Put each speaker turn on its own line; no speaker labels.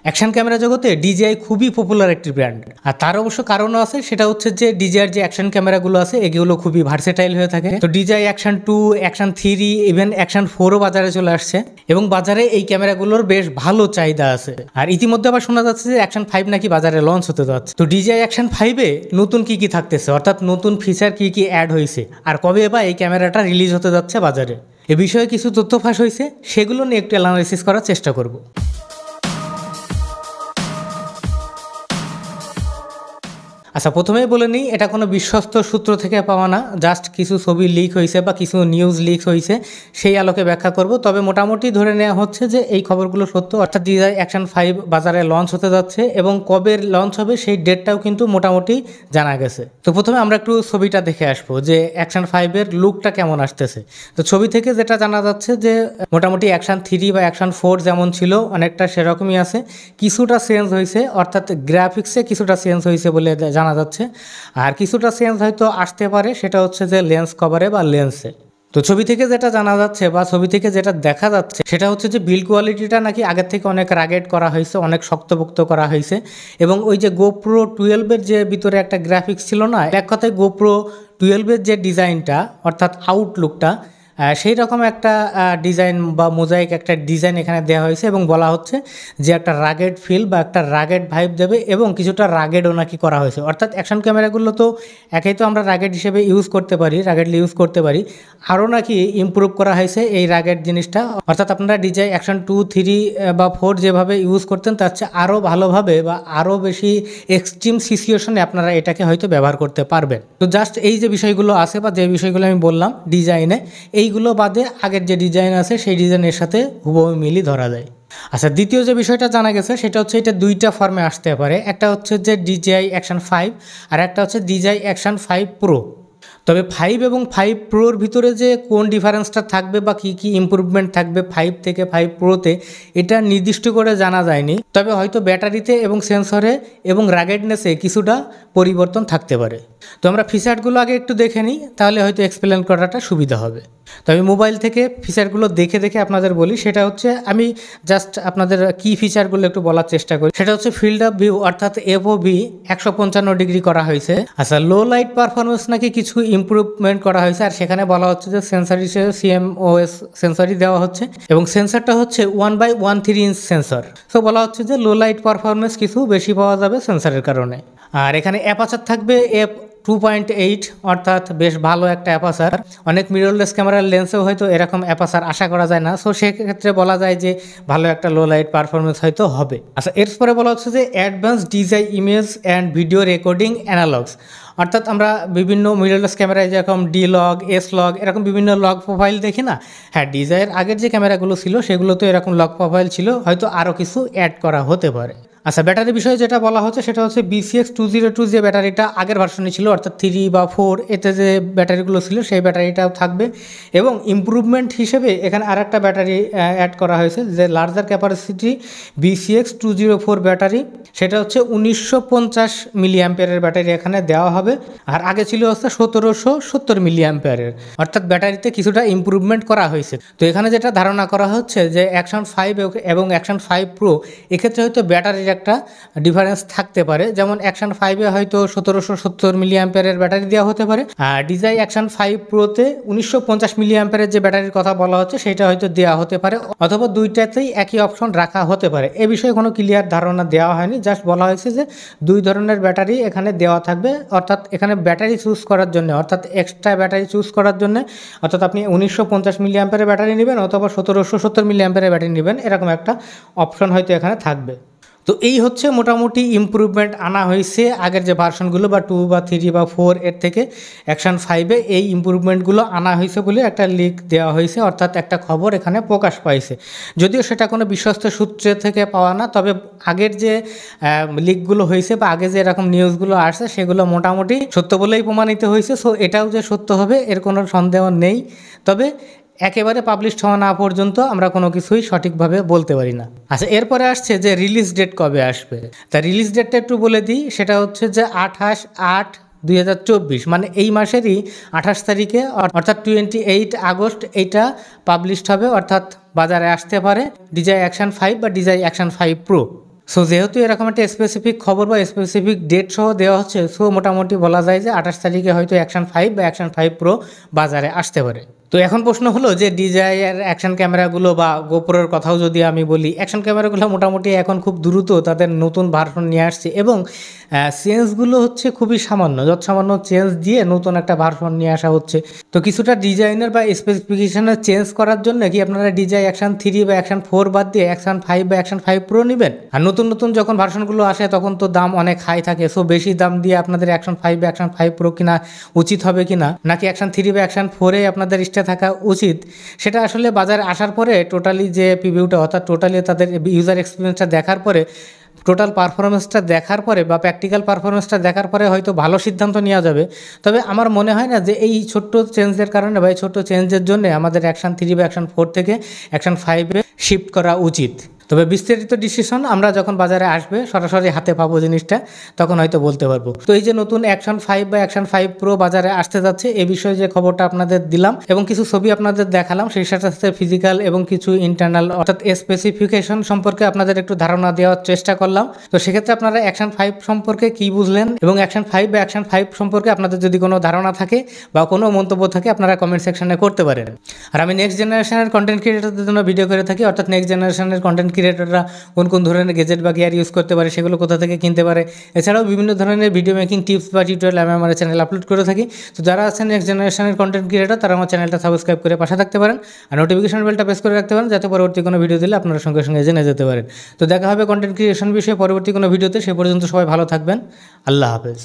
Action camera জগতে DJI খুবই popular একটি ব্র্যান্ড, আর তার অবশ্য কারণও আছে। সেটা হচ্ছে যে ডিজিআইয়ের যে অ্যাকশন ক্যামেরাগুলো আছে এগুলো খুবই ভার্সেটাইল হয়ে থাকে। তো DGI action 2, action 3, even action 4ও বাজারে চলে আসছে এবং বাজারে এই ক্যামেরাগুলোর বেশ ভালো চাহিদা আছে। আর ইতিমধ্যে আবার শোনা যাচ্ছে যে অ্যাকশন 5 নাকি বাজারে লঞ্চ হতে যাচ্ছে। তো ডিজিআই অ্যাকশন 5-এ নতুন কি থাকতেছে, অর্থাৎ নতুন ফিচার কি অ্যাড হয়েছে, আর কবে বা এই ক্যামেরাটা রিলিজ হতে যাচ্ছে বাজারে, এ বিষয়ে কিছু তথ্য ফাঁস হয়েছে, সেগুলো নিয়ে একটু অ্যানালাইসিস করার চেষ্টা করব। আচ্ছা, প্রথমেই বলে নিই, এটা কোনো বিশ্বস্ত সূত্র থেকে পাওয়া না, জাস্ট কিছু ছবি লিক হয়েছে বা কিছু নিউজ লিক হয়েছে, সেই আলোকে ব্যাখ্যা করব। তবে মোটামুটি ধরে নেওয়া হচ্ছে যে এই খবরগুলো সত্য, অর্থাৎ ডিজিআই অ্যাকশন 5 বাজারে লঞ্চ হতে যাচ্ছে এবং কবে লঞ্চ হবে সেই ডেটটাও কিন্তু মোটামুটি জানা গেছে। তো প্রথমে আমরা একটু ছবিটা দেখে আসবো যে অ্যাকশন 5-এর লুকটা কেমন আসতেছে। তো ছবি থেকে যেটা জানা যাচ্ছে যে মোটামুটি অ্যাকশন 3 বা অ্যাকশন 4 যেমন ছিল অনেকটা সেরকমই আছে, কিছুটা চেঞ্জ হয়েছে, অর্থাৎ গ্রাফিক্সে কিছুটা চেঞ্জ হয়েছে বলে জানা যাচ্ছে। আর কিছুটা চেঞ্জ হয়তো আসতে পারে, সেটা হচ্ছে যে লেন্স কভারে বা লেন্সে। তো ছবি থেকে যেটা জানা যাচ্ছে বা ছবি থেকে যেটা দেখা যাচ্ছে সেটা হচ্ছে যে বিল্ড কোয়ালিটিটা নাকি আগের থেকে অনেক রাগেড করা হয়েছে, অনেক শক্তপোক্ত করা হয়েছে। এবং ওই যে গোপ্রো 12-এর যে ভিতরে একটা গ্রাফিক্স ছিল না, এক কথায় গোপ্রো 12-এর যে ডিজাইনটা অর্থাৎ আউটলুকটা, সেই রকম একটা ডিজাইন বা মোজাইক একটা ডিজাইন এখানে দেওয়া হয়েছে এবং বলা হচ্ছে যে একটা রাগেড ফিল বা একটা রাগেড ভাইব দেবে এবং কিছুটা রাগেডও নাকি করা হয়েছে। অর্থাৎ অ্যাকশন ক্যামেরাগুলো তো একেই তো আমরা রাগেড হিসেবে ইউজ করতে পারি, রাগেডলি ইউজ করতে পারি, আরও নাকি ইমপ্রুভ করা হয়েছে এই রাগেড জিনিসটা। অর্থাৎ আপনারা ডিজিআই অ্যাকশন 2, 3 বা 4 যেভাবে ইউজ করতেন তার চেয়ে আরও ভালোভাবে বা আরও বেশি এক্সট্রিম সিচুয়েশনে আপনারা এটাকে হয়তো ব্যবহার করতে পারবেন। তো জাস্ট এই যে বিষয়গুলো আছে বা যে বিষয়গুলো আমি বললাম ডিজাইনে, এইগুলো বাদে আগের যে ডিজাইন আছে সেই ডিজাইনের সাথে হুবহু মিলই ধরা যায়। আচ্ছা, দ্বিতীয় যে বিষয়টা জানা গেছে সেটা হচ্ছে এটা দুইটা ফর্মে আসতে পারে, একটা হচ্ছে যে ডিজিআই অ্যাকশন 5 আর একটা হচ্ছে ডিজিআই অ্যাকশন 5 প্রো। তবে 5 এবং 5 প্রোর ভিতরে যে কোন ডিফারেন্সটা থাকবে বা কি ইমপ্রুভমেন্ট থাকবে 5 থেকে 5 প্রোতে, এটা নির্দিষ্ট করে জানা যায়নি। তবে হয়তো ব্যাটারিতে এবং সেন্সরে এবং রাগেডনেসে কিছুটা পরিবর্তন থাকতে পারে। তো আমরা ফিচারগুলো আগে একটু দেখে নিই, তাহলে হয়তো এক্সপ্লেন করাটা সুবিধা হবে। তো আমি মোবাইল থেকে ফিচারগুলো দেখে আপনাদের বলি। সেটা হচ্ছে আমি জাস্ট আপনাদের কি ফিচারগুলো একটু বলার চেষ্টা করি। সেটা হচ্ছে ফিল্ড অফ ভিউ অর্থাৎ এফওভি 155 ডিগ্রি করা হয়েছে। আচ্ছা, লো লাইট পারফরমেন্স নাকি কিছু ইমপ্রুভমেন্ট করা হয়েছে, আর সেখানে বলা হচ্ছে যে সেন্সর হিসেবে CMOS সেন্সরই দেওয়া হচ্ছে এবং সেন্সরটা হচ্ছে 1/13 ইঞ্চ সেন্সর। তো বলা হচ্ছে যে লো লাইট পারফরমেন্স কিছু বেশি পাওয়া যাবে সেন্সরের কারণে। আর এখানে অ্যাপারচার থাকবে f2.8, অর্থাৎ বেশ ভালো একটা অ্যাপারচার। অনেক মিররলেস ক্যামেরার লেন্সেও হয়তো এরকম অ্যাপারচার আশা করা যায় না, সো সেক্ষেত্রে বলা যায় যে ভালো একটা লো লাইট পারফরমেন্স হয়তো হবে। আচ্ছা, এরপরে বলা হচ্ছে যে advance DGI image and video recording analogs, অর্থাৎ আমরা বিভিন্ন মিররলেস ক্যামেরায় যেরকম D-Log, S-Log এরকম বিভিন্ন লগ প্রোফাইল দেখি না, হ্যাঁ ডিজাইয়ের আগের যে ক্যামেরাগুলো ছিল সেগুলো তো এরকম লগ প্রোফাইল ছিল, হয়তো আরও কিছু অ্যাড করা হতে পারে। আচ্ছা, ব্যাটারি বিষয়ে যেটা বলা হচ্ছে সেটা হচ্ছে BCX202 যে ব্যাটারিটা আগের ভার্সনে ছিল অর্থাৎ 3 বা 4 এতে যে ব্যাটারিগুলো ছিল সেই ব্যাটারিটাও থাকবে। এবং ইমপ্রুভমেন্ট হিসেবে এখানে আরেকটা ব্যাটারি অ্যাড করা হয়েছে, যে লার্জার ক্যাপাসিটি BCX204 ব্যাটারি, সেটা হচ্ছে 1950 মিলিঅ্যাম্পিয়ারের ব্যাটারি এখানে দেওয়া হবে। আর আগে ছিল হচ্ছে 1770 মিলিঅ্যাম্পিয়ারের, অর্থাৎ ব্যাটারিতে কিছুটা ইমপ্রুভমেন্ট করা হয়েছে। তো এখানে যেটা ধারণা করা হচ্ছে যে অ্যাকশন 5 এবং অ্যাকশন 5 প্রো এক্ষেত্রে হয়তো ব্যাটারির একটা ডিফারেন্স থাকতে পারে। যেমন অ্যাকশন 5-এ হয়তো 1770 মিলিঅ্যাম্পিয়ারের ব্যাটারি দেওয়া হতে পারে, আর ডিজাই অ্যাকশন 5 প্রোতে 1950 মিলিঅ্যাম্পিয়ারের যে ব্যাটারির কথা বলা হচ্ছে সেটা হয়তো দেওয়া হতে পারে, অথবা দুইটাতেই একই অপশন রাখা হতে পারে। এ বিষয়ে কোনো ক্লিয়ার ধারণা দেওয়া হয়নি, জাস্ট বলা হয়েছে যে দুই ধরনের ব্যাটারি এখানে দেওয়া থাকবে। অর্থাৎ এখানে ব্যাটারি চুজ করার জন্য, অর্থাৎ এক্সট্রা ব্যাটারি চুজ করার জন্য, অর্থাৎ আপনি 1950 মিলিঅ্যাম্পিয়ারের ব্যাটারি নেবেন অথবা 1770 মিলিঅ্যাম্পিয়ারের ব্যাটারি নেবেন, এরকম একটা অপশন হয়তো এখানে থাকবে। তো এই হচ্ছে মোটামুটি ইমপ্রুভমেন্ট আনা হয়েছে আগের যে ভার্সনগুলো বা 2 বা 3 বা 4 এর থেকে অ্যাকশন 5-এ এই ইমপ্রুভমেন্টগুলো আনা হয়েছে বলে একটা লিক দেওয়া হয়েছে, অর্থাৎ একটা খবর এখানে প্রকাশ পাইছে। যদিও সেটা কোনো বিশ্বস্ত সূত্রে থেকে পাওয়া না, তবে আগের যে লিকগুলো হয়েছে বা আগে যে এরকম নিউজগুলো আসছে সেগুলো মোটামুটি সত্য বলেই প্রমাণিত হয়েছে। সো এটাও যে সত্য হবে এর কোনো সন্দেহ নেই, তবে একেবারে পাবলিশড হওয়া না পর্যন্ত আমরা কোনো কিছুই সঠিকভাবে বলতে পারি না। আচ্ছা, এরপরে আসছে যে রিলিজ ডেট কবে আসবে। তা রিলিজ ডেটটা একটু বলে দিই, সেটা হচ্ছে যে 28/8/2024, মানে এই মাসেরই 28 তারিখে অর্থাৎ 28 আগস্ট এইটা পাবলিশড হবে, অর্থাৎ বাজারে আসতে পারে ডিজাই অ্যাকশন 5 বা ডিজাই অ্যাকশন 5 প্রো। সো যেহেতু এরকম একটা স্পেসিফিক খবর বা স্পেসিফিক ডেট সহ দেওয়া হচ্ছে, সো মোটামুটি বলা যায় যে 28 তারিখে হয়তো অ্যাকশন 5 বা অ্যাকশন 5 প্রো বাজারে আসতে পারে। তো এখন প্রশ্ন হলো যে DJI-এর অ্যাকশন ক্যামেরাগুলো বা গোপ্রোর কথাও যদি আমি বলি, অ্যাকশন ক্যামেরাগুলো মোটামুটি এখন খুব দ্রুত তাদের নতুন ভার্সন নিয়ে আসছে এবং চেঞ্জগুলো হচ্ছে খুবই সামান্য, যৎসামান্য চেঞ্জ দিয়ে নতুন একটা ভার্সন নিয়ে আসা হচ্ছে। তো কিছুটা ডিজাইনের বা স্পেসিফিকেশনের চেঞ্জ করার জন্য কি আপনারা DJI অ্যাকশন 3 বা অ্যাকশন 4 বাদ দিয়ে অ্যাকশন 5 বা অ্যাকশন 5 প্রো নেবেন? আর নতুন নতুন যখন ভার্সনগুলো আসে তখন তো দাম অনেক হাই থাকে, সো বেশি দাম দিয়ে আপনাদের অ্যাকশন 5 বা অ্যাকশন 5 প্রো কিনা উচিত হবে কিনা, নাকি অ্যাকশন 3 বা অ্যাকশন 4-এ আপনাদের স্টে থাকা উচিত, সেটা আসলে বাজারে আসার পরে টোটালি যে প্রিভিউটা অর্থাৎ টোটালি তাদের ইউজার এক্সপিরিয়েন্সটা দেখার পরে, টোটাল পারফরমেন্সটা দেখার পরে বা প্র্যাকটিক্যাল পারফরমেন্সটা দেখার পরে হয়তো ভালো সিদ্ধান্ত নেওয়া যাবে। তবে আমার মনে হয় না যে এই ছোট্ট চেঞ্জের কারণে বা এই ছোট্ট চেঞ্জের জন্য আমাদের অ্যাকশন 3 বা অ্যাকশন 4 থেকে অ্যাকশন 5-এ শিফট করা উচিত। তবে বিস্তারিত ডিসিশন আমরা যখন বাজারে আসবে, সরাসরি হাতে পাবো জিনিসটা, তখন হয়তো বলতে পারবো। তো এই যে নতুন অ্যাকশন 5 বা অ্যাকশন 5 প্রো বাজারে আসতে যাচ্ছে, এই বিষয়ে যে খবরটা আপনাদের দিলাম এবং কিছু ছবি আপনাদের দেখালাম, সেই সাথে সাথে ফিজিক্যাল এবং কিছু ইন্টারনাল অর্থাৎ স্পেসিফিকেশন সম্পর্কে আপনাদের একটু ধারণা দেওয়ার চেষ্টা করলাম। তো সেক্ষেত্রে আপনারা অ্যাকশন 5 সম্পর্কে কি বুঝলেন এবং অ্যাকশন 5 বা অ্যাকশন 5 সম্পর্কে আপনাদের যদি কোনো ধারণা থাকে বা কোনো মন্তব্য থাকে, আপনারা কমেন্ট সেকশনে করতে পারেন। আর আমি নেক্সট জেনারেশনের কন্টেন্ট ক্রিয়েটরদের জন্য ভিডিও করে থাকি, অর্থাৎ নেক্সট জেনারেশনের কন্টেন্ট ক্রিয়েটররা কোন কোন ধরনের গেজেট বা গিয়ার ইউজ করতে পারে, সেগুলো কোথা থেকে কিনতে পারে, এছাড়াও বিভিন্ন ধরনের ভিডিও মেকিং টিপস বা টিউটোরিয়াল আমি আমার চ্যানেলে আপলোড করে থাকি। তো যারা আছেন নেক্সট জেনারেশনের কন্টেন্ট ক্রিয়েটর, তারা আমার চ্যানেলটা সাবস্ক্রাইব করে পাশে থাকতে পারেন আর নোটিফিকেশন বেলটা প্রেস করে রাখতে পারেন, যাতে পরবর্তী কোনো ভিডিও দিলে আপনারা সঙ্গে সঙ্গে জেনে যেতে পারেন। তো দেখা হবে কন্টেন্ট ক্রিয়েশন বিষয়ে পরবর্তী কোনো ভিডিওতে। সে পর্যন্ত সবাই ভালো থাকবেন। আল্লাহ হাফেজ।